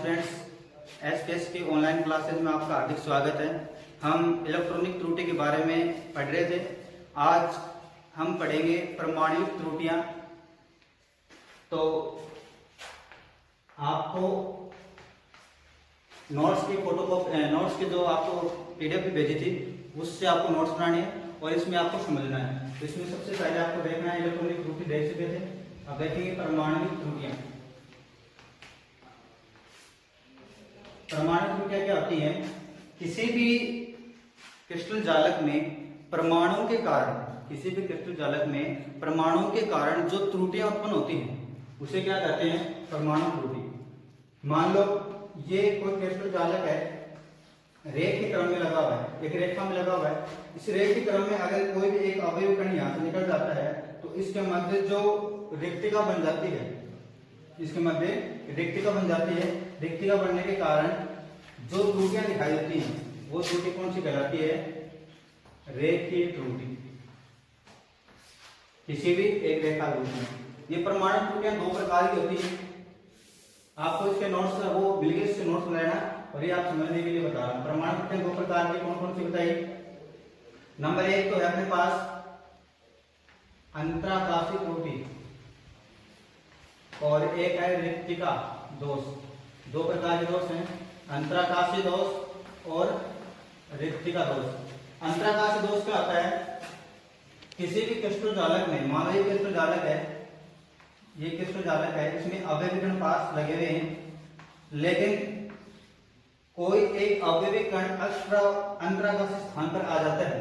Students, SKS की online classes में आपका हार्दिक स्वागत है। हम इलेक्ट्रॉनिक त्रुटि के बारे में पढ़ रहे थे। आज हम पढ़ेंगे परमाणुविक त्रुटियां। तो आपको नोट्स की जो आपको पीडीएफ भी भेजी थी उससे आपको नोट्स बनाने हैं और इसमें आपको समझना है। तो इसमें सबसे पहले आपको देखना है, इलेक्ट्रॉनिक त्रुटि देख चुके थे, अब देखेंगे परमाणुविक त्रुटियां। परमाणु त्रुटियां क्या होती हैं? किसी भी क्रिस्टल जालक में परमाणु के कारण जो त्रुटियां उत्पन्न होती हैं उसे क्या कहते हैं? परमाणु त्रुटि। मान लो ये कोई क्रिस्टल जालक है, रेख के क्रम में लगा हुआ है, एक रेखा में लगा हुआ है। इस रेख के क्रम में अगर कोई भी एक अवयव कण यहाँ से निकल जाता है तो इसके मध्य जो रिक्तिका बन जाती है, रिक्तिका बनने के कारण जो त्रुटियां दिखाई देती हैं वो त्रुटि कौन सी कहलाती है? रेखीय त्रुटि। किसी भी एक रेखा रूप में ये परमाणु त्रुटियां दो प्रकार की होती हैं। आपको इसके नोट्स वो बिल्कुल से नोट्स लेना और ये आप समझने के लिए बता रहा हूं। परमाणु त्रुटियां दो प्रकार की कौन कौन सी बताई? नंबर एक तो है अपने पास अंतराकाशी त्रुटि और एक है रिक्तिका दोष। दो प्रकार के दोष हैं, अंतराकाशी दोष और रिक्तिका दोष। अंतराकाशी दोष क्या होता है? किसी भी क्रिस्टल जालक में, मान लो ये क्रिस्टल जालक है, इसमें अवयवी कण पास लगे हुए हैं, लेकिन कोई एक अवयवी कण अंतराकाशी स्थान पर आ जाता है।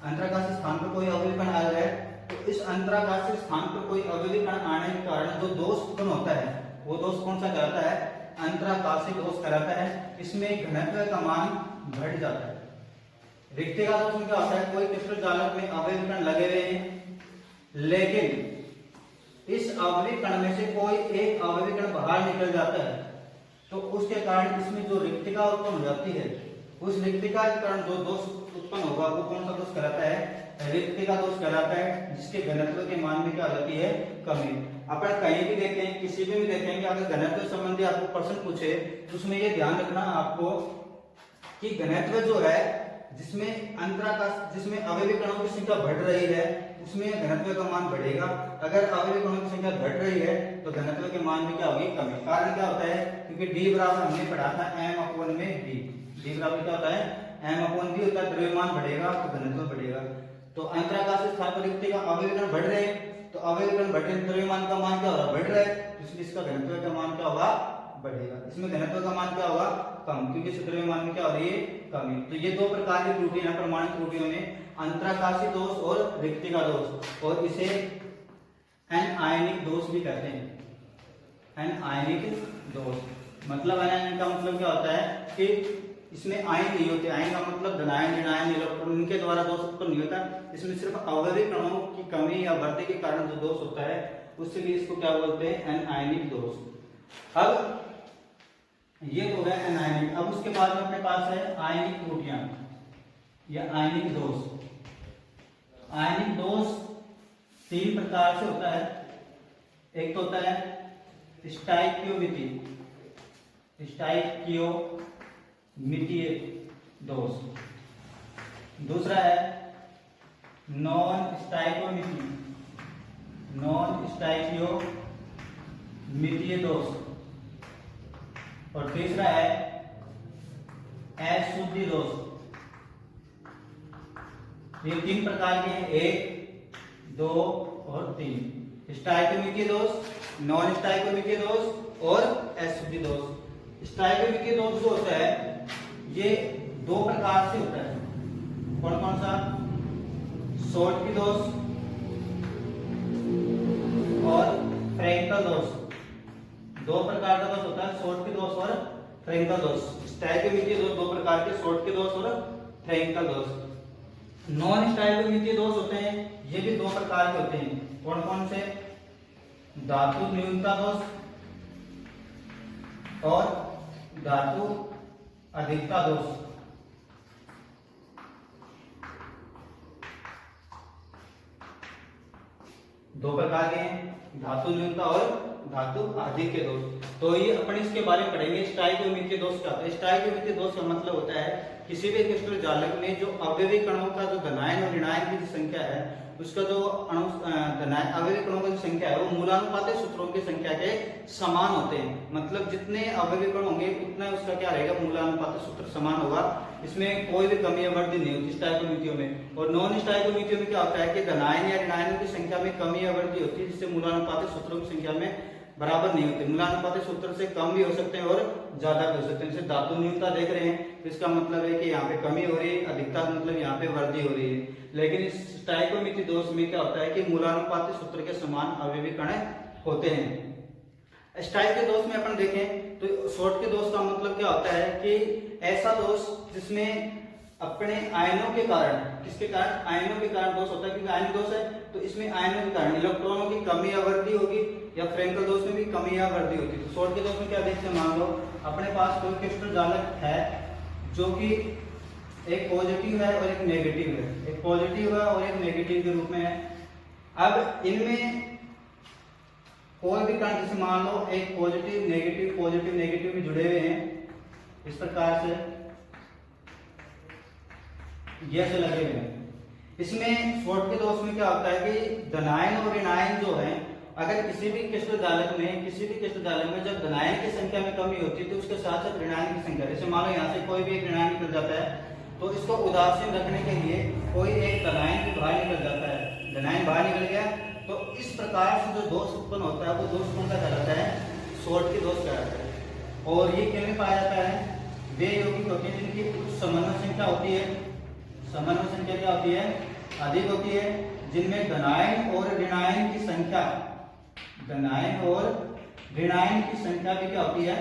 अंतराकाशी स्थान पर कोई अवयवी कण आ जाए तो इस अंतराकाशी स्थान पर कोई अवयवी कण आने के कारण जो दोष उत्पन्न होता है वो दोष कौन सा कहलाता है? अंतराकाशी दोष कहलाता है। इसमें घनत्व का मान बढ़ जाता है। रिक्तिका दोष में क्या होता है? कोई क्रिस्टल जालक में अवयवी कण लगे हुए हैं, लेकिन इस अवयवी कण में से कोई एक अवयवी कण बाहर निकल जाता है तो उसके कारण इसमें जो रिक्तिका उत्पन्न हो जाती है, उस रिक्तिका के कारण जो दोष उत्पन्न होगा वो कौन सा दोष कहलाता है? रिक्तिका दोष कहलाता है, जिसके घनत्व के मान में क्या हो जाती है? कमी। अपन कहीं भी देखें, किसी भी देखेंगे, अगर घनत्व संबंधी आपको प्रश्न पूछे तो उसमें ये ध्यान रखना आपको कि घनत्व जो है जिसमें अवयवी कणों की संख्या बढ़ रही है उसमें घनत्व का मान बढ़ेगा। अगर अवयवी कणों की संख्या घट रही है तो घनत्व के मान में क्या होगी? कमी। कारण क्या होता है? क्योंकि D बराबर हमने पढ़ा था m/d। D बराबर क्या होता है? m/d होता है। द्रव्यमान बढ़ेगा तो घनत्व बढ़ेगा। तो अंतराकाशी स्थान पर रिक्तिका अवयवी कण बढ़ रहे हैं तो अवयवी कण बढ़ रहे, द्रव्यमान का मान क्या होगा? बढ़ रहा है, इसलिए इसका घनत्व का मान क्या होगा? बढ़ेगा। इसमें घनत्व का मान क्या होगा? कम, क्योंकि इस द्रव्यमान में क्या हो रही है? कमी। तो ये दो प्रकार की त्रुटि है परमाणु त्रुटियों में, अंतराकाशी दोष और रिक्तिका दोष, और इसे अनायनिक दोष भी कहते हैं। अनायनिक दोष मतलब अनायन का मतलब क्या होता है कि इसमें आयन नहीं होते। आयन का मतलब धनायन, ऋणायन, इलेक्ट्रॉन, उनके द्वारा दोष उत्पन्न नहीं होता। इसमें सिर्फ अवयवी कणों की कमी या वृद्धि के कारण जो दोष होता है उससे भी इसको क्या बोलते हैं? अनायनिक दोष। अब ये तो है अनायनिक। अब उसके बाद में अपने पास है आयनिक त्रुटियां या आयनिक दोष। आयनिक दोष तीन प्रकार से होता है। एक तो होता है स्टाइकियोमितीय दोष, दूसरा है नॉन स्टाइकियोमितीय दोष, और तीसरा है अशुद्धि दोष। ये तीन प्रकार के हैं, 1, 2 और 3। स्टाइकियोमितीय दोष, नॉन स्टाइकियोमितीय दोष और अशुद्धि दोष। स्टाइकियोमितीय दोष जो होता है ये दो प्रकार से होता है। कौन कौन सा? शॉर्टकी दोष और फ्रैंकल दोष। दो प्रकार का दोष होता है, शॉर्टकी दोष और फ्रैंकल दोष। स्टाइकियोमितीय दोष दो प्रकार के, शॉर्टकी दोष और फ्रैंकल दोष। नॉन स्टाइकियोमितीय दोष होते हैं, ये भी दो प्रकार के होते हैं। कौन कौन से? धातु न्यूनता दोष और धातु अधिकता दोष। दो प्रकार के हैं, धातु न्यूनता और धातु आधिक्य दोष। तो ये अपन इसके बारे में पढ़ेंगे। स्टाइकियोमीट्रिक दोष क्या होता है? स्टाइकियोमीट्रिक दोष का मतलब होता है किसी भी क्रिस्टल जालक में जो अवयवी कणों का जो धनायन और ऋणायन की जो संख्या है, उसका जो अवयवी कणों की जो संख्या है वो मूलानुपातिक सूत्रों की संख्या के समान होते हैं। मतलब जितने अवयवी कण होंगे उतना उसका क्या रहेगा, मूलानुपातिक सूत्र समान होगा। इसमें कोई भी कमी या वृद्धि नहीं होती स्टाइकियोमीट्रियों में। और नॉन स्टाइकियोमीट्रियों में क्या होता है कि धनायन या ऋणायनों की संख्या में कमी या वृद्धि होती है, जिससे मूलानुपातिक सूत्रों की संख्या में बराबर नहीं होते। मूलानुपातिक सूत्र से कम भी हो सकते हैं और ज्यादा भी हो सकते हैं। जैसे धातु न्यूनता देख रहे हैं तो इसका मतलब है कि यहाँ पे कमी हो रही है, अधिकता मतलब यहाँ पे वृद्धि हो रही है। लेकिन इस स्टाइकियोमीट्रिक दोष में क्या होता है कि मूलानुपातिक सूत्र के समान अवयवी कण होते हैं। स्टाइक के दोष में अपन देखें तो शॉर्ट के दोष का मतलब क्या होता है कि ऐसा दोष जिसमें अपने आयनों के कारण, किसके कारण, आयनों के कारण दोष होता है। क्योंकि आयन दोष है तो इसमें आयनों के कारण इलेक्ट्रॉनों की कमी या वृद्धि होगी, या फ्रेंकल दोष में भी कमी या वृद्धि होती है। तो शॉर्ट के दोष में क्या देखते हैं, मान लो अपने पास कोई क्रिस्टल जालक है जो कि एक पॉजिटिव है और एक नेगेटिव है, एक पॉजिटिव है और एक नेगेटिव के रूप में है। अब इनमें कोई भी कण, जैसे मान लो एक पॉजिटिव नेगेटिव भी जुड़े हुए हैं, इस प्रकार से जैसे लगे हुए हैं। इसमें शॉर्ट के दोष में क्या होता है कि धनायन और ऋणायन जो है, अगर किसी भी क्रिस्टल जालक में जब धनायन की संख्या में कमी होती है तो उसके साथ साथ ऋणायन की संख्या, जैसे मान लो यहाँ से कोई भी एक ऋणायन निकल जाता है तो इसको उदासीन रखने के लिए कोई एक धनायन भी बाहर निकल जाता है, धनायन बाहर निकल गया तो इस प्रकार से जो दोष उत्पन्न होता है वो दोष कौन सा कहलाता है, शॉर्ट के दोष कहलाता है। और ये किन में पाया जाता है, वे यौगिक होते हैं जिनकी उच्च समन्वय संख्या होती है। समन्वय संख्या क्या होती है, अधिक होती है, जिनमें धनायन और ऋणायन की संख्या, धनायन और ऋणायन की संख्या भी क्या होती है,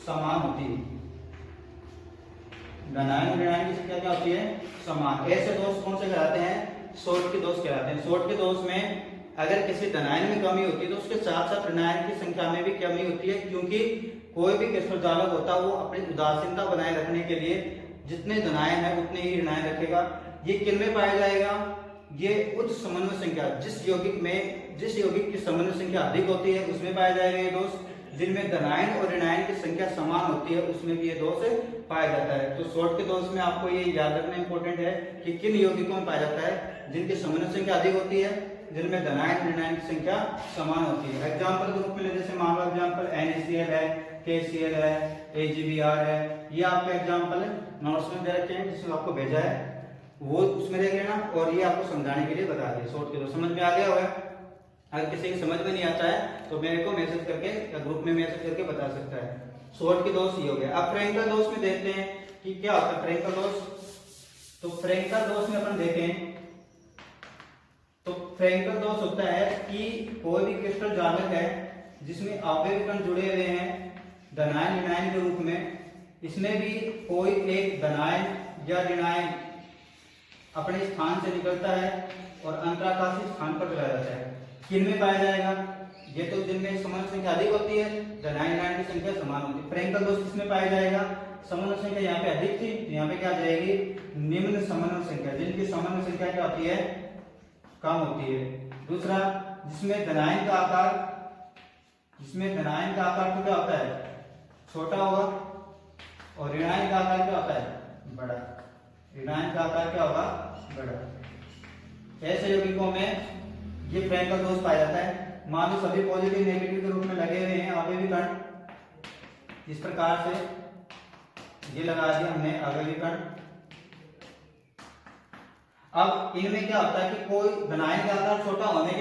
समान होती है। धनायन और ऋणायन की संख्या क्या होती है, समान। ऐसे दोष कौन से कहलाते हैं, शॉर्ट के दोष कहलाते हैं। शॉर्ट के दोष में अगर किसी धनायन में कमी होती है तो उसके साथ साथ ऋणायन की संख्या में भी कमी होती है, क्योंकि कोई भी क्रिस्टल जालक होता है वो अपनी उदासीनता बनाए रखने के लिए जितने धनायन है उतने ही ऋणायन रखेगा। ये किन में पाया जाएगा, ये उच्च समन्वय संख्या, जिस यौगिक की समन्वय संख्या अधिक होती है उसमें पाया जाएगा ये दोष। जिनमें धनायन और ऋणायन की संख्या समान होती है उसमें भी ये दोष पाया जाता है। तो शॉर्ट के दोष में आपको ये याद रखना इंपॉर्टेंट है कि किन यौगिकों में पाया जाता है, जिनकी समन्वय संख्या अधिक होती है, जिनमें धनायन ऋणायन की संख्या समान होती है। एग्जाम्पल के रूप में जैसे मान लो एग्जाम्पल NaCl है, KCl है, AgBr है, ये आपके एग्जाम्पल नोट्स में दे रखे हैं जिसमें आपको भेजा है वो उसमें देख लेना, और ये आपको समझाने के लिए बता दिया। शॉर्ट के दोष समझ में आ गया होगा। अगर किसी की समझ में नहीं आता है तो मेरे को मैसेज करके या ग्रुप में मैसेज करके बता सकता है। शॉर्ट के दोष ये हो गया। अब फ्रेंकल दोष में देखते हैं कि क्या होता है फ्रेंकल दोष। तो फ्रेंकल दोष में अपन देखें तो फ्रेंकल दोष होता है कि कोई भी क्रिस्टल जालक है जिसमें अवयवी कण जुड़े हुए हैं धनायन ऋणायन के रूप में, इसमें भी कोई एक धनायन या ऋणायन अपने स्थान से निकलता है और अंतराकाशीय स्थान पर चला जाता है। किन में पाया जाएगा, ये तो जिनमें समन्वय संख्या अधिक होती है, धनायन ऋणायन की संख्या समान होती है। फ्रेंकल दोष किसमें पाया जाएगा, समन्वय संख्या यहाँ पे अधिक थी, यहाँ पे क्या आ जाएगी, निम्न समन्वय संख्या, जिनकी समन्वय संख्या क्या होती है, कम होती है। दूसरा, जिसमें धनायन का आकार तो क्या होता है, छोटा होगा, और ऋणायन का आकार क्या होता है, बड़ा। ऋणायन का आकार क्या होगा, बड़ा। ऐसे यौगिकों में ये फ्रेंकल दोष पाया जाता है। मान लो सभी पॉजिटिव नेगेटिव के रूप में लगे हुए हैं अवयवी कण, इस प्रकार से ये लगा दिया हमने अवयवी कण। अब इनमें क्या होता है कि कोई धनायन का आकार छोटा होने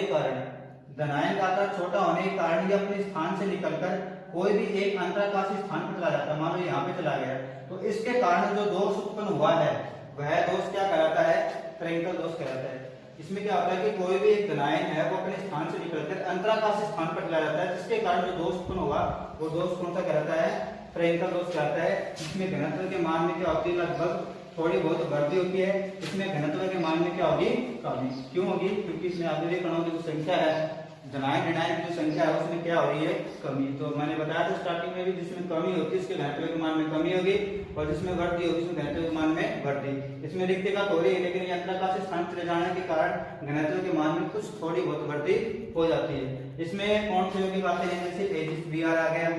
के कारण ये अपने स्थान से निकलकर कोई भी एक अंतराकाशीय स्थान पर चला जाता है। मान लो यहाँ पे चला गया, तो इसके कारण जो दोष उत्पन्न हुआ है वह दोष क्या कहलाता है, फ्रेंकल दोष कहलाता है। इसमें क्या होता है कि कोई भी एक धनायन है वो अपने स्थान से निकलकर अंतराकाशीय स्थान पर चला जाता है, जिसके कारण जो दोष उत्पन्न हुआ वो दोष कौन सा कहलाता है, फ्रेंकल दोष कहलाता है। इसमें घनत्व के मान में क्या होती है, लगभग थोड़ी बहुत वृद्धि होती है। इसमें घनत्व के मान में क्या होगी, कमी। क्यों होगी, क्योंकि इसमें अवयवी कणों की जो संख्या है धनायन ऋणायन की जो संख्या है उसमें क्या हो रही है, कमी। तो मैंने बताया था स्टार्टिंग में भी, जिसमें कमी होती है उसके घनत्व के मान में कमी होगी, और जिसमें वृद्धि होगी उसमें घनत्व के मान में वृद्धि। इसमें रिक्तिका हो रही है, लेकिन यंत्राकार से स्थान चले जाने के कारण घनत्व के मान में कुछ थोड़ी बहुत वृद्धि हो जाती है। इसमें कौन से यौगिक आते हैं, जैसे AgBr आ गया,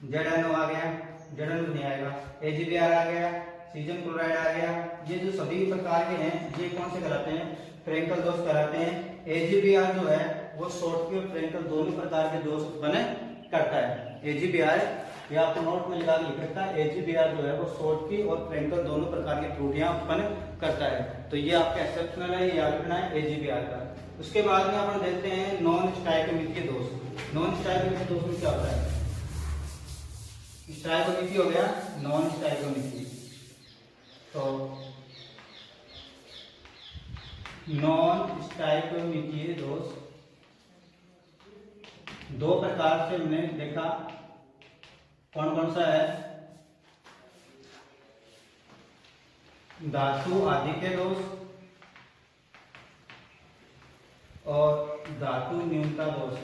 ZNO आ गया, ZNO नहीं आएगा, AgBr आ गया, सीजन क्लोराइड आ गया, ये जो सभी प्रकार के हैं ये कौन से कहलाते हैं, फ्रैंकल दोष कहलाते हैं। AgBr जो है वो शॉर्टकी और फ्रैंकल दोनों प्रकार के दोष उत्पन्न करता है। AgBr ये आपको नोट में लिखा के लिख रखा है, AgBr जो है वो शॉर्टकी और फ्रैंकल दोनों प्रकार की त्रुटियां उत्पन्न करता है। तो ये आपका एक्सेप्शनल है, याद रखना है AgBr का। उसके बाद में अपन देखते हैं नॉन स्टाइकोमेट्रिक दोष। नॉन स्टाइकोमेट्रिक दोष में क्या होता है, स्टाइकोमेट्री हो गया, नॉन स्टाइकोमेट्री। तो नॉन स्टाइकोमेट्रिक दोष दो प्रकार से हमने देखा, कौन कौन सा है, धातु आधिक्य दोष और धातु न्यूनता दोष।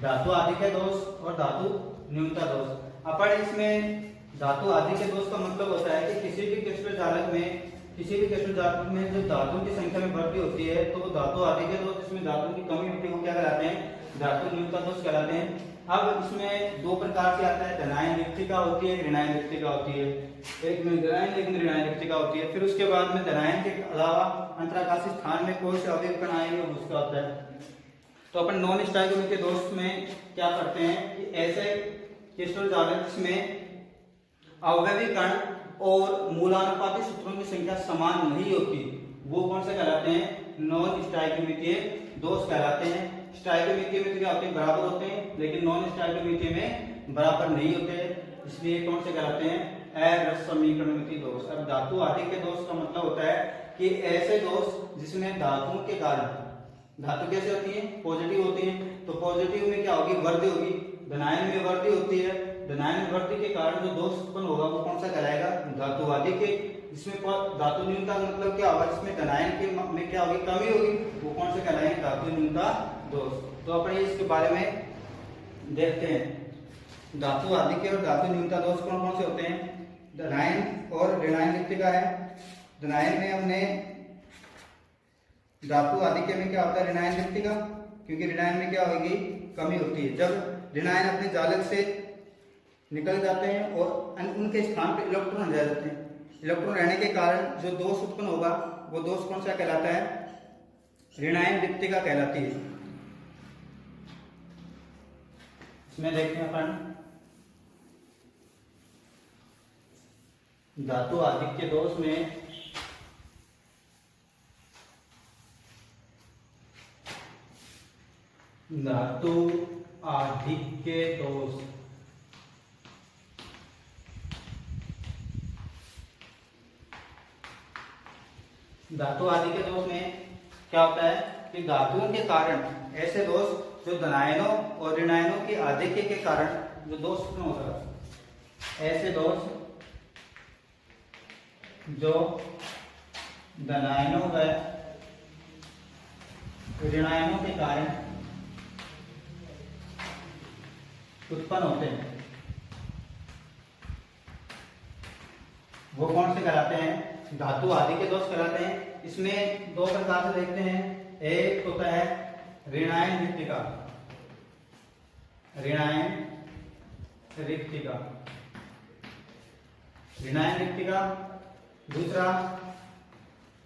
धातु आधिक्य दोष और धातु न्यूनता दोष। अपन इसमें धातु आधिक्य दोष का मतलब होता है कि किसी भी क्रिस्टल जालक में जो धातुओं की संख्या में वृद्धि होती है तो धातु आधिक्य दोष, जिसमें धातुओं की कमी होती है वो क्या कहलाते हैं, धातु न्यूनता दोष कहलाते हैं। अब इसमें दो प्रकार से आता है, धनायन रिक्तिका होती है, ऋणायन रिक्तिका होती है। एक में धनायन, एक में ऋणायन रिक्तिका होती है। फिर उसके बाद में धनायन के अलावा अंतराकाशी स्थान में कोई से अवयव कण आएंगे उसका होता है। तो अपन नॉन स्टाइकोमेट्रिक दोष में क्या करते हैं कि ऐसे क्रिस्टल जालक जिसमें अवयवी कण और मूलानुपाती सूत्रों की संख्या समान नहीं होती, वो कौन से कहलाते हैं, नॉन स्टाइकोमेट्रिक दोष कहलाते हैं। स्टाइकोमेट्री में क्या होते हैं, बराबर होते हैं, लेकिन नॉन स्टाइकोमेट्री में बराबर नहीं होते, इसलिए कौन से कहलाते हैं, अरस समीकरणमिति दोष। अब धातु आधिक्य दोष का मतलब होता है कि ऐसे दोष जिसमें धातुओं के कारण, धातु कैसे होती है, पॉजिटिव होती है, तो पॉजिटिव में क्या होगी, वृद्धि होगी। धनायन में वृद्धि होती है, धनायन में वृद्धि के कारण जो दोष उत्पन्न होगा वो कौन सा कहलाएगा, धातु आधिक्य। इसमें धातु न्यूनता का मतलब क्या होगा, जिसमें धनायन के में क्या होगी, कमी होगी, वो कौन से कहलाएंगे, धातु न्यूनता दोष। तो अपन इसके बारे में देखते हैं, धातु आधिक्य और धातु न्यूनता दोष कौन कौन से होते हैं। धनायन और ऋणायन रिक्तिका है। धनायन में हमने धातु आधिक्य में क्या होता है, ऋणायन रिक्तिका, क्योंकि ऋणायन में क्या होगी, कमी होती है। जब ऋणायन अपने जालक से निकल जाते हैं और उनके स्थान पर इलेक्ट्रॉन रह जाते हैं, इलेक्ट्रॉन रहने के कारण जो दोष उत्पन्न होगा वो दोष कौन सा कहलाता है, ऋणायन रिक्तिका कहलाती है। इसमें देखते हैं अपन धातु आधिक्य दोष में धातु आधिक्य दोष, धातु आधिक्य दोष में क्या होता है कि धातुओं के कारण ऐसे दोष जो धनायनों और ऋणायनों के आधिक्य के कारण जो दोष उत्पन्न होता है, ऐसे दोष जो धनायनों व ऋणायनों के कारण उत्पन्न होते हैं, वो कौन से कहलाते हैं, धातु आधिक्य दोष कहलाते हैं। इसमें दो प्रकार से देखते हैं, एक होता है ऋणायन रिक्तिका, ऋणायन रिक्तिका, ऋणायन रिक्तिका। दूसरा,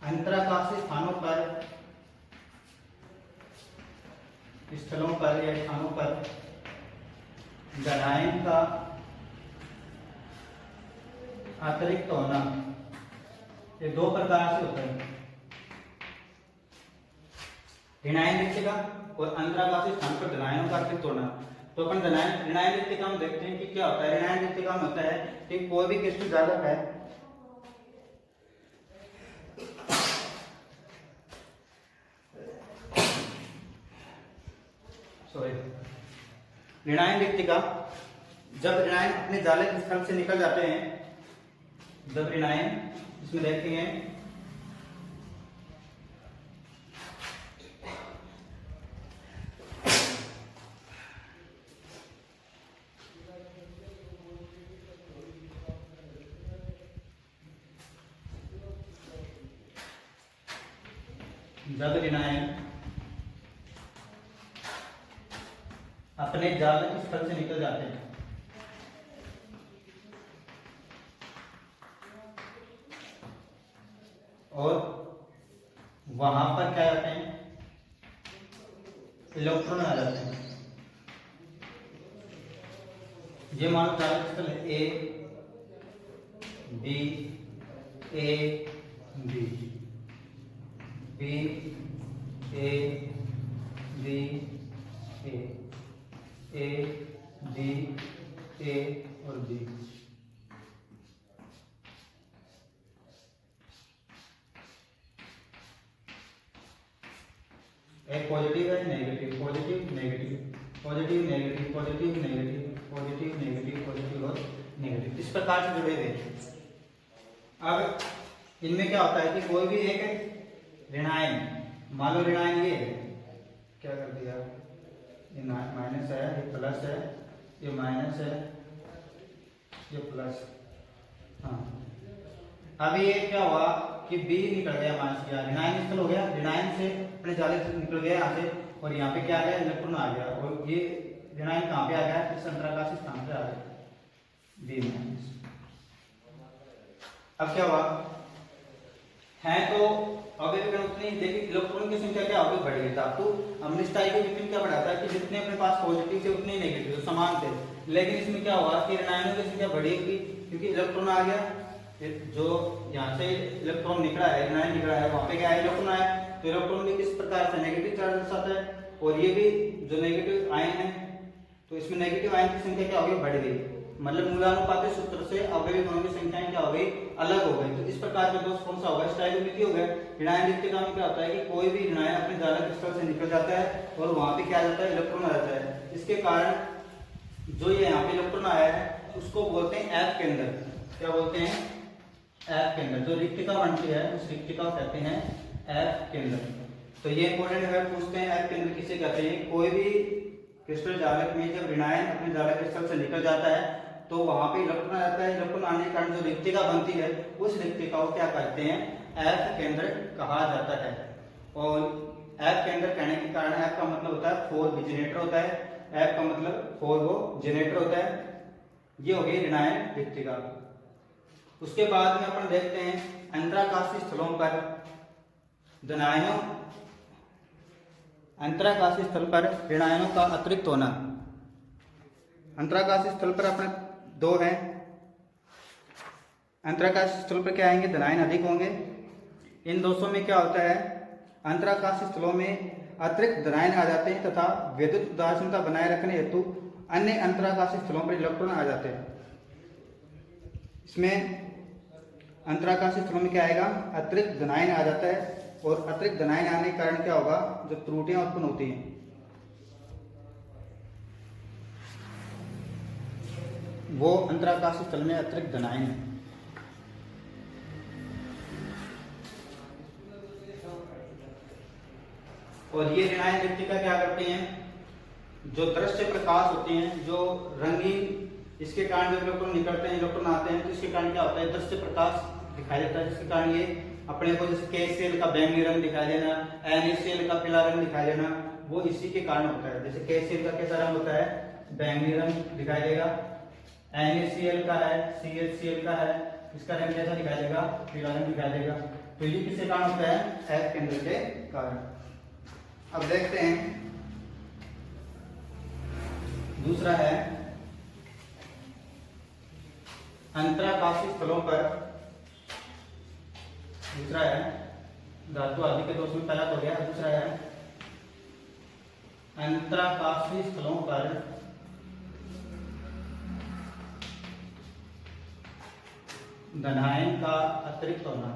अंतराकाशी स्थानों पर, स्थलों पर या स्थानों पर धनायन का अतिरिक्त होना। ये दो प्रकार से होता है, ऋणायन रिक्तिका और अंतराकाशी स्थान पर धनायनों का अतिरिक्त होना। तो अपन ऋणायन रिक्तिका में देखते हैं कि क्या होता है। ऋणायन रिक्तिका में होता है कि कोई भी क्रिस्टल जालक है, ऋणायन रिक्तिका, जब ऋणायन अपने जालक स्थल से निकल जाते हैं, जब ऋणायन इसमें देखते हैं जब ऋणायन अपने जागृत स्थल से निकल जाते हैं और वहां पर क्या आते हैं, इलेक्ट्रॉन आ जाते हैं। ये मान लो जागृत स्थल A B A B B A B A B A और बी। एक पॉजिटिव है, negative, positive negative, positive negative, positive negative, positive negative, positive और नेगेटिव, इस प्रकार से जुड़े हुए। अब इनमें क्या होता है कि कोई भी एक ऋणायन, मान लो ऋणायन ये है, क्या कर दिया, ये माइनस है, ये प्लस है, ये माइनस है, ये प्लस। हाँ, अभी ये क्या हुआ कि बी निकल गया, माइनस गया, ऋणायन स्थल हो गया, ऋणायन से अपने जाले से निकल गया यहाँ से, और यहाँ पे क्या आ गया, इलेक्ट्रॉन आ गया, और ये ऋणायन कहाँ पे आ गया, इस अंतराकाशी स्थान पे आ गया, बी माइनस। अब क्या हुआ है, तो अवयव उतनी देखिए इलेक्ट्रॉन की संख्या क्या होगी, बढ़ गई। धातु अम्लस्थाई के विपिन क्या बढ़ाता है कि जितने अपने पास पॉजिटिव थे उतने नेगेटिव तो समान थे, लेकिन इसमें क्या हुआ कि ऋणायनों की संख्या बढ़ेगी क्योंकि इलेक्ट्रॉन आ गया, जो यहाँ से इलेक्ट्रॉन निकला है, ऋणायन निकला है, वहां पे क्या है, इलेक्ट्रॉन आया, तो इलेक्ट्रॉन भी किस प्रकार से नेगेटिव चार्ज दर्शाता है, और ये भी जो नेगेटिव आयन है, तो इसमें नेगेटिव आयन की संख्या क्या हो गई, बढ़ गई, मतलब मूलानुपातिक सूत्र से अवयवी गुणों की संख्याएं क्या हो गई, अलग हो गई। तो इस प्रकार का दोष कौन सा होगा, स्टाइलोमिति हो गया। ऋणायन रिक्तिका में क्या होता है कि कोई भी ऋणायन अपने जालक स्थल से निकल जाता है और वहां पे क्या आ जाता है, इलेक्ट्रॉन आ जाता है। इसके कारण जो ये यहाँ पे इलेक्ट्रॉन आया है उसको बोलते हैं एफ केंद्र, क्या बोलते हैं, एफ केंद्र। जो रिक्तिका बनती है उस रिक्तिका को कहते हैं एफ केंद्र। तो ये इंपॉर्टेंट है, पूछते हैं एफ केंद्र किसे कहते हैं। कोई भी क्रिस्टल जालक में जब ऋणायन अपने जालक स्थल से निकल जाता है तो वहां पे इलेक्ट्रॉन आ जाता है, इलेक्ट्रॉन आने के कारण जो रिक्तिका बनती है उस रिक्तिका को क्या कहते हैं, एफ केंद्र कहा जाता है। और एफ केंद्र कहने के कारण, एफ का मतलब होता है फोर भी जनरेटर होता है, एफ का मतलब फोर वो जनरेटर होता है। ये हो गई ऋणायन रिक्तिका। उसके बाद में अपन देखते हैं अंतराकाशीय स्थलों पर धनायनों, अंतराकाशीय स्थल पर ऋणायनों का अतिरिक्त होना। अंतराकाशीय स्थल पर अपने दो हैं, अंतराकाशीय स्थल पर क्या आएंगे, धनायन अधिक होंगे। इन दोषों में क्या होता है, अंतराकाशीय स्थलों में अतिरिक्त धनायन आ जाते हैं तथा विद्युत उदासीनता बनाए रखने हेतु अन्य अंतराकाशीय स्थलों पर इलेक्ट्रॉन आ जाते हैं। इसमें अंतराकाशीय स्थलों में क्या आएगा, अतिरिक्त धनायन आ जाता है, और अतिरिक्त धनायन आने के कारण क्या होगा, जो त्रुटियां उत्पन्न होती हैं वो अंतराकाशीय स्थल में अतिरिक्त धनायन है। और ये ऋणायन रिक्तिका क्या करते हैं, जो दृश्य प्रकाश होते हैं, जो रंगीन, इसके कारण जब इलेक्ट्रॉन निकलते हैं, इलेक्ट्रॉन आते हैं, तो इसके कारण क्या होता है, दृश्य प्रकाश दिखाई देता है, जिसके कारण ये अपने को जैसे KCl का बैंगनी रंग दिखाई देना, NaCl का पीला रंग दिखाई देना, वो इसी के कारण होता है। जैसे KCl का कैसा रंग होता है, बैंगनी रंग दिखाई देगा, NaCl का है, ClCl का है, इसका रंग कैसा दिखाई देगा, पीला रंग दिखाई देगा। तो ये किसके कारण होता है, एफ केंद्र के कारण। अब देखते हैं दूसरा है अंतराकाशीय स्थलों पर, दूसरा है धातु आदि के दोष में, पहला तो हो गया, दूसरा है अंतराकाशीय स्थलों पर धनायन का अतिरिक्त होना।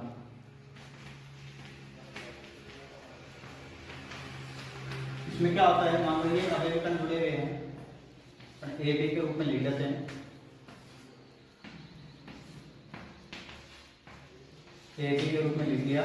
इसमें क्या होता है, मान लीजिए अवयव कण जुड़े हुए हैं, ए बी के रूप में लिख लेते हैं। ए बी के रूप में लिख दिया।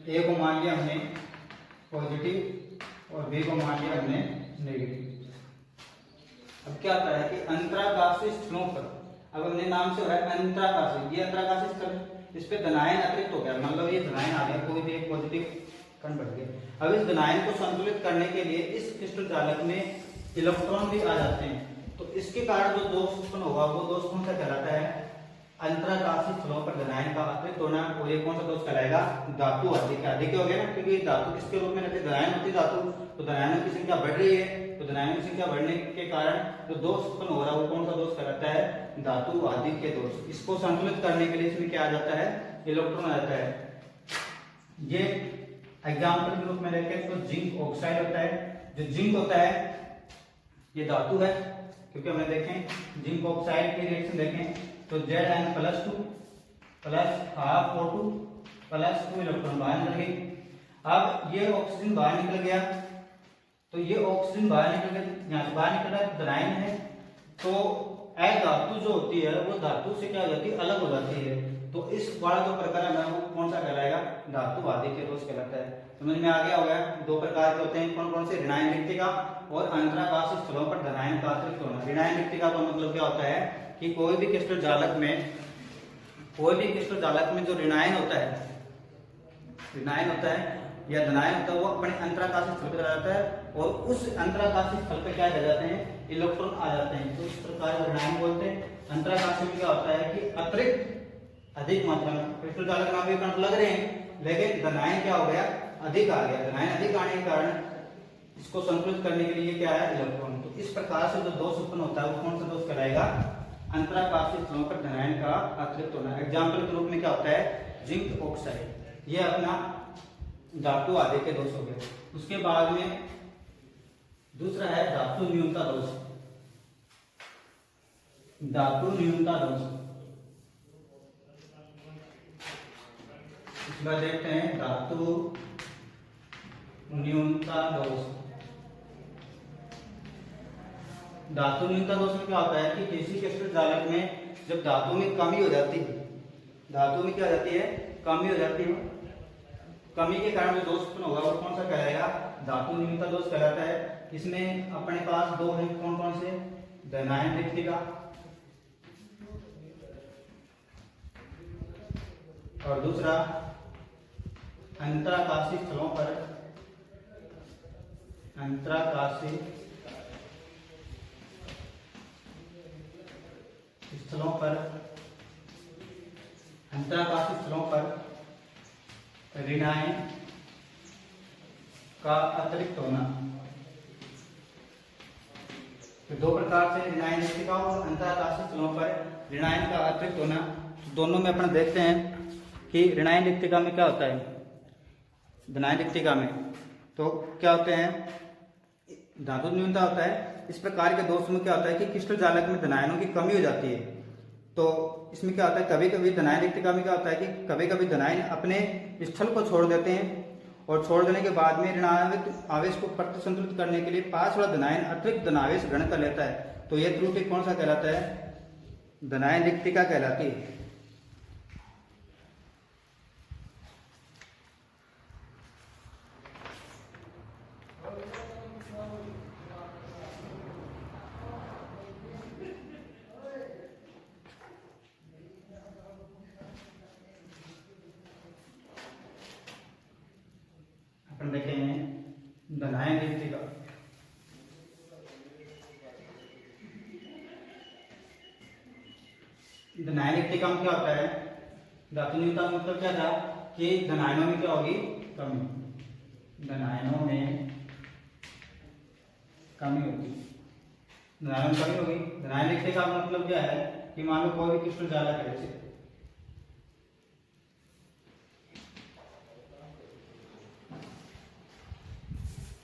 ए को मान लिया हमने पॉजिटिव और बी को मान लिया हमने नेगेटिव। अब क्या होता है कि अंतराकाशीय स्थलों पर, अब हमने नाम से हो रहा है अंतराकाशीय, ये अंतराकाशीय स्थल, इस पे धनायन अतिरिक्त हो गया, मतलब ये धनायन आ गया, कोई भी एक पॉजिटिव कण बढ़ गया। अब इस धनायन को संतुलित करने के लिए इस क्रिस्टल जालक में इलेक्ट्रॉन भी आ जाते हैं, तो इसके कारण जो दोष उत्पन्न होगा वो दोष कौन सा कहलाता है? अंतराकाशीय स्थलों पर धनायन का अतिरिक्त होना। और ये कौन सा दोष कहलाएगा? धातु अधिक। अधिक हो गया ना, क्योंकि धातु किसके रूप में रहती है? धनायन होती धातु, तो धनायनों की संख्या बढ़ रही है, तो धनायनों की संख्या बढ़ने के कारण जो दोष उत्पन्न हो रहा है वो कौन सा दोष कहलाता है? धातु अधिक के दोष। इसको संतुलित करने के लिए इसमें क्या आ जाता है? इलेक्ट्रॉन आ जाता है। ये एग्जाम्पल के रूप में लेके तो जिंक ऑक्साइड होता है। जो जिंक होता है ये धातु है, क्योंकि हमें देखें जिंक ऑक्साइड की रिएक्शन देखें तो Zn+2 plus half O2 plus 2 electron बाहर निकल गई। अब ये ऑक्सीजन बाहर निकल गया, तो ये ऑक्सीजन बाहर निकल गया, यहाँ से बाहर निकल रहा है, धनायन है, तो धातु जो होती है वो धातु से क्या हो जाती है? अलग हो जाती है। तो इस वाला जो प्रकरण है वो कौन सा कहलाएगा? धातु आदि के दोष कहलाता है। समझ में आ गया होगा? दो प्रकार के होते हैं, कौन कौन से? ऋणायन रिक्तिका और अंतराकाशीय स्थलों पर धनायन का अतिरिक्त होना। ऋणायन रिक्तिका का मतलब क्या होता है कि कोई भी क्रिस्टल जालक में जो ऋणायन होता है या धनायन होता है वो अपने अंतराकाशीय स्थल पर जाता है, और उस अंतराकाशीय स्थल पे क्या रह जाते हैं? इलेक्ट्रॉन आ जाते हैं, तो इस प्रकार ऋणायन बोलते हैं। अंतराकाशीय में क्या होता है कि अतिरिक्त अधिक मात्रा में क्रिस्टल जालक नाम के कण लग रहे हैं, लेकिन धनायन क्या हो गया? अधिक आ गया। धनायन अधिक आने के कारण इसको संतुलित करने के लिए क्या है? इलेक्ट्रॉन। तो इस प्रकार से जो दोष उत्पन्न होता है वो कौन सा दोष कहलाएगा? अंतराकाशीय स्थलों पर धनायन का अतिरिक्त होना। एग्जाम्पल के रूप में क्या होता है? जिंक ऑक्साइड, ये अपना धातु आदि के दोष हो गए। उसके बाद में दूसरा है धातु न्यूनता दोष। धातु न्यूनता दोष, इसके बाद देखते हैं धातु न्यूनता दोष। धातु न्यूनता दोष में क्या होता है कि किसी क्रिस्टल जालक में जब धातु में कमी हो जाती है, धातु में क्या हो जाती है? कमी हो जाती है, कमी के कारण जो दोष उत्पन्न होगा वो कौन सा कहलाएगा? धातु न्यूनता दोष कहलाता है। इसमें अपने पास दो है, कौन कौन से? धनायन रिक्तिका और दूसरा अंतराकाशीय स्थलों पर अंतराकाशीय स्थलों पर ऋणायन का अतिरिक्त होना। तो दो प्रकार से ऋणायन रिक्तिका और अंतराकाशीय स्थलों पर ऋणायन का अतिरिक्त होना। दोनों में अपन देखते हैं कि ऋणायन रिक्तिका में क्या होता है। धनायन रिक्तिका में तो क्या होते हैं? धातु न्यूनता होता है। इस प्रकार के दोष में क्या होता है कि क्रिस्टल जालक में धनायनों की कमी हो जाती है। तो इसमें क्या होता है? कभी कभी धनायन रिक्तिका में क्या होता है कि कभी कभी धनायन अपने स्थल को छोड़ देते हैं, और छोड़ देने के बाद में ऋणायनिक आवेश को प्रतिसंतुलित करने के लिए पास वाला धनायन अतिरिक्त धनावेश ग्रहण कर लेता है। तो यह त्रुटि कौन सा कहलाता है? धनायन रिक्तिका कहलाती है। अपन देखेंगे धनायन रिक्तिका। धनायन रिक्तिका में क्या होता है? धातु न्यूनता का मतलब क्या था कि धनायनों में क्या होगी? कमी। धनायनों में कमी होगी। धनायनों में कमी होगी। धनायन रिक्तिका का मतलब क्या है कि मान लो कोई भी क्रिस्टल जालक है, जैसे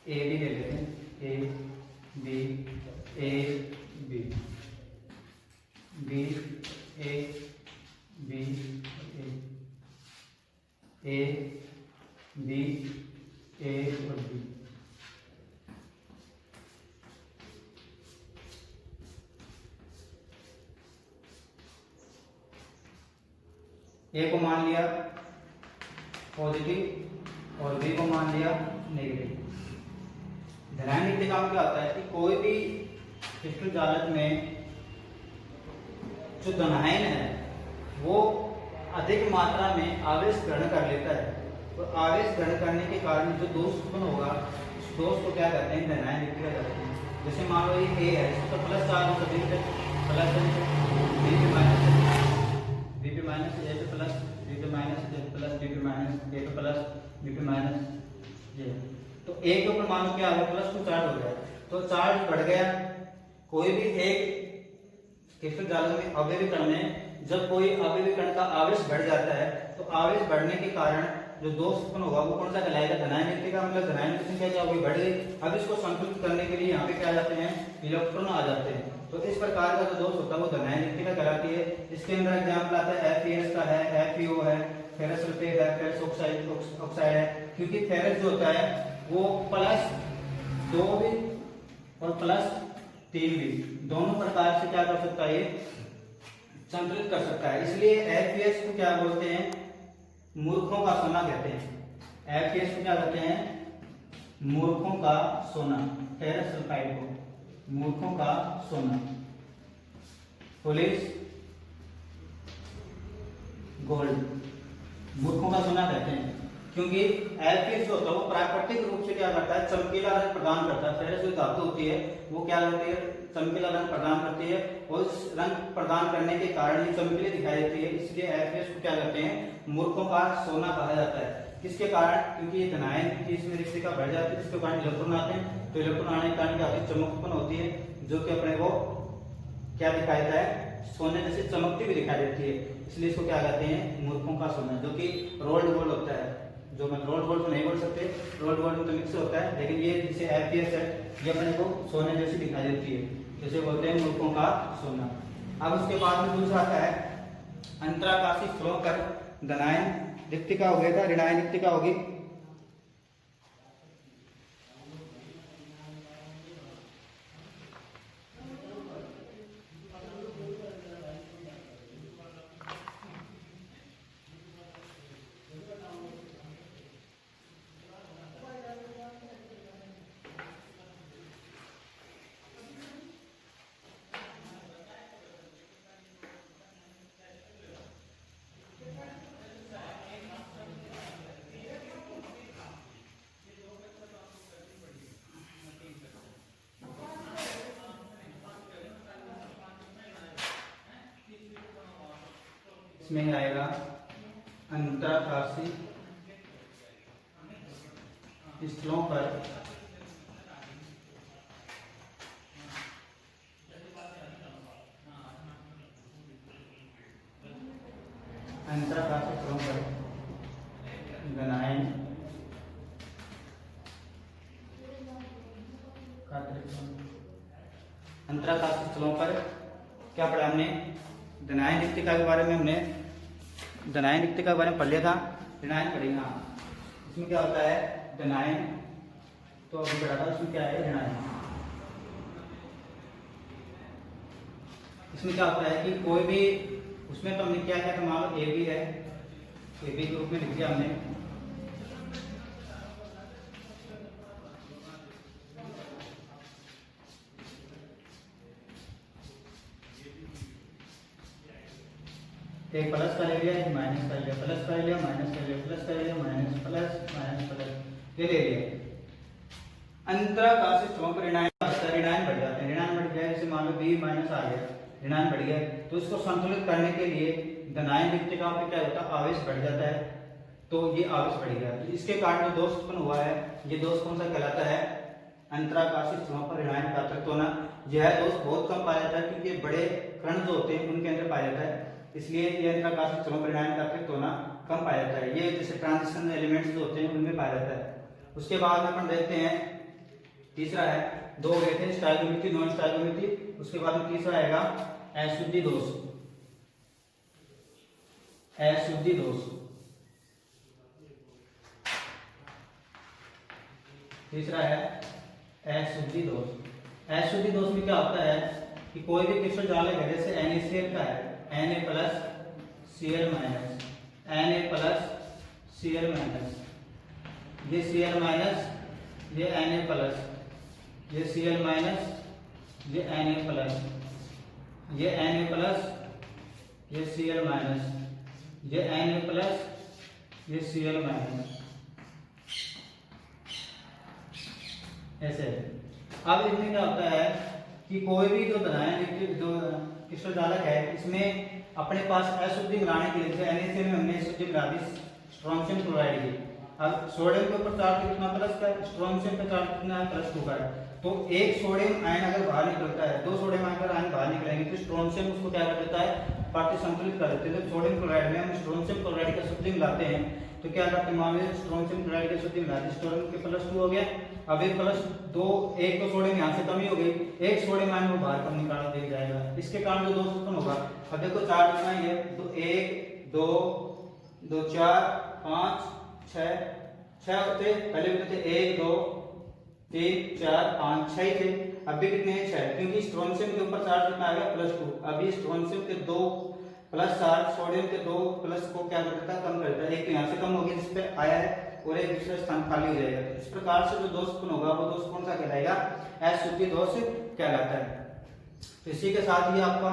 ए बी ले लेते हैं, A B B B A B A A B, A और बी। ए को मान लिया पॉजिटिव और बी को मान लिया नेगेटिव। धनायन युक्ति का क्या होता है कि कोई भी क्रिस्टल जालक में जो धनायन है वो अधिक मात्रा में आवेश ग्रहण कर लेता है। तो आवेश ग्रहण करने के कारण जो दोष उत्पन्न होगा उस दोष को क्या कहते हैं, धनायन युक्ति कहते हैं। जैसे मान लो ये ए है, इसको तो प्लस चार्ज हो सभी पे प्लस है, बी पे माइनस है, बी पे माइनस, ए पे प्लस, बी पे माइनस, ए पे प्लस, बी पे माइनस, ए पे प्लस, बी पे माइनस। ये तो ए के ऊपर मान लो क्या है, +2 चार्ज हो गया। तो चार्ज बढ़ गया। कोई भी एक क्रिस्टल जालक में अवयवी कण में जब कोई अवयवी कण का आवेश बढ़ जाता है तो आवेश बढ़ने के कारण जो दोष उत्पन्न होगा वो कौन सा कहलाएगा, धनायन युक्ति का। मतलब धनायन की संख्या क्या होगी, बढ़ गई। अब इसको संतुलित करने के लिए यहाँ पे क्या आ जाते हैं, इलेक्ट्रॉन आ जाते हैं। तो इस प्रकार का जो दोष होता है वो धनायन युक्ति का कहलाती है। इसके अंदर एग्जाम्पल आता है FeS का है, FeO है, फेरस सल्फेट है, फेरस ऑक्साइड है। क्योंकि फेरस जो होता है वो +2 भी और +3 भी दोनों प्रकार से क्या कर सकता है, ये संतुलित कर सकता है। इसलिए FeS को क्या बोलते हैं, मूर्खों का सोना कहते हैं। FeS को क्या कहते हैं, मूर्खों का सोना। फेरस सल्फाइड को मूर्खों का सोना, पुलिस गोल्ड, मूर्खों का सोना कहते हैं। क्योंकि FeS जो होता है वो प्राकृतिक रूप से क्या करता है, चमकीला रंग प्रदान करता है। फेरस जो धातु होती है वो क्या करती है, चमकीला रंग प्रदान करती है और इस रंग प्रदान करने के कारण ये चमकीली दिखाई देती है। इसलिए FeS को क्या कहते हैं, मूर्खों का सोना कहा जाता है। किसके कारण, क्योंकि ये धनायन की इसमें रिक्तिका बढ़ जाती है, जिसके कारण इलेक्ट्रॉन आते हैं। तो इलेक्ट्रॉन आने के कारण क्या होती है, चमक उत्पन्न होती है, जो कि अपने को क्या दिखाई देता है, सोने जैसे चमकती भी दिखाई देती है। इसलिए इसको क्या कहते हैं, मूर्खों का सोना, जो कि रोल्ड गोल्ड होता है। जो मैं रोल्ड गोल्ड तो नहीं बोल सकते, रोल्ड गोल्ड में तो मिक्स होता है, लेकिन ये जिसे FeS है ये अपने को सोने जैसी दिखाई देती है, जैसे बोलते हैं मूर्खों का सोना। अब उसके बाद में दूसरा आता है अंतराकाशी फ्लो कर धनायन रिक्तिका हो गया था, ऋणायन रिक्तिका होगी। इसमें आएगा अंतराकाशी स्थलों पर अंतराकाशी स्थलों पर धनायन अंतराकाशी स्थलों पर क्या पढ़ा हमने, धनायन रिक्तिका के बारे में हमने धनायन रिक्तिका के बारे में पढ़ लिया था। ऋणायन पढ़ेंगे। हाँ, इसमें क्या होता है, धनायन तो अभी पढ़ा था, इसमें क्या है, ऋणायन। इसमें क्या होता है कि कोई भी, उसमें तो हमने क्या किया था, मान लो ए बी है, ए बी के रूप में लिख दिया हमने। एक प्लस का ले लिया, एक माइनस का ले लिया, प्लस का ले लिया, माइनस का ले लिया, प्लस का ले लिया, माइनस प्लस माइनस प्लस, ये ले लिया। अंतराकाशी स्थलों पर ऋणायन बढ़ जाते हैं। ऋणायन बढ़ गया, जैसे मान लो बी माइनस आ गया, ऋणायन बढ़ गया, तो इसको संतुलित करने के लिए धनायन रिक्तिका पे क्या होता है, आवेश बढ़ जाता है। तो ये आवेश बढ़ गया, तो इसके कारण जो दोष उत्पन्न हुआ है, ये दोष कौन सा कहलाता है, अंतराकाशी स्थलों पर ऋणायन प्राप्त होना। यह दोष बहुत कम पाया जाता है, क्योंकि बड़े कण जो होते हैं उनके अंदर पाया जाता है, इसलिए ये अंतराकाशी स्थलों पर ऋणायन प्राप्त होना कम पाया जाता है। ये जैसे ट्रांजिशन एलिमेंट्स जो होते हैं उनमें पाया जाता है। उसके बाद अपन देखते हैं तीसरा है, दो गए थे, स्टाइलोमिति, नॉन स्टाइलोमिति। उसके बाद में तीसरा आएगा अशुद्धि दोष। अशुद्धि दोष तीसरा है अशुद्धि दोष। अशुद्धि दोष में क्या होता है कि कोई भी क्रिस्टल जालक है, जैसे NaCl का है, Na plus Cl minus, Na plus Cl minus, ये Cl माइनस, ये Na प्लस, ये Cl माइनस, ये Na प्लस, ये Na प्लस, ये Cl माइनस, ये Na प्लस, ये Cl माइनस, ऐसे। अब इसमें क्या होता है कि कोई भी जो जो क्रिस्टल जालक है, इसमें अपने पास अशुद्धि मिलाने के लिए NaCl में हमने शुद्धि मिला दी स्ट्रोंशियम क्लोराइड की। अब सोडियम के ऊपर चार्ज कितना प्लस का है, स्ट्रोंशियम का चार्ज कितना है +2 का है। तो एक सोडियम आयन अगर बाहर निकलता है, दो सोडियम आयन बाहर निकलेंगे तो स्ट्रोंशियम उसको क्या कर देता है, पार्टी संतुलित कर देते हैं। जब सोडियम क्लोराइड में हम स्ट्रोंशियम क्लोराइड का शुद्धि मिलाते हैं तो क्या करते हैं, मान लीजिए स्ट्रोंशियम क्लोराइड का शुद्धि मिलाते हैं, सोडियम के +2 हो गया। अब एक +2, एक तो सोडियम यहाँ से कमी हो गई, एक सोडियम आयन वो बाहर कम निकाल दिया जाएगा, इसके कारण जो दोष उत्पन्न होगा। अब देखो चार्ज कितना है, तो 1 2 2 4 5 6 होते, पहले भी थे 1 2 3 4 5 6 थे, अब भी कितने हैं 6, क्योंकि स्ट्रोंशियम के ऊपर चार्ज कितना आ गया +2। अभी स्ट्रोंशियम के 2 प्लस चार्ज सोडियम के 2 प्लस को क्या कर देता है, कम कर देता है। एक तो यहाँ से कम हो गया जिस पे आया है और एक दूसरा स्थान खाली हो जाएगा। इस प्रकार से जो दोष उत्पन्न होगा वो दोष कौन सा कहलाएगा, अशुद्धि दोष कहलाता है। तो इसी के साथ ही आपका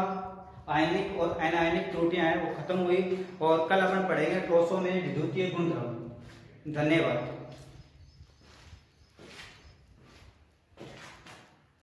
आयनिक और अनायनिक त्रुटियां हैं वो खत्म हुई, और कल अपन पढ़ेंगे कोषों में विद्युतीय गुणधर्म। धन्यवाद।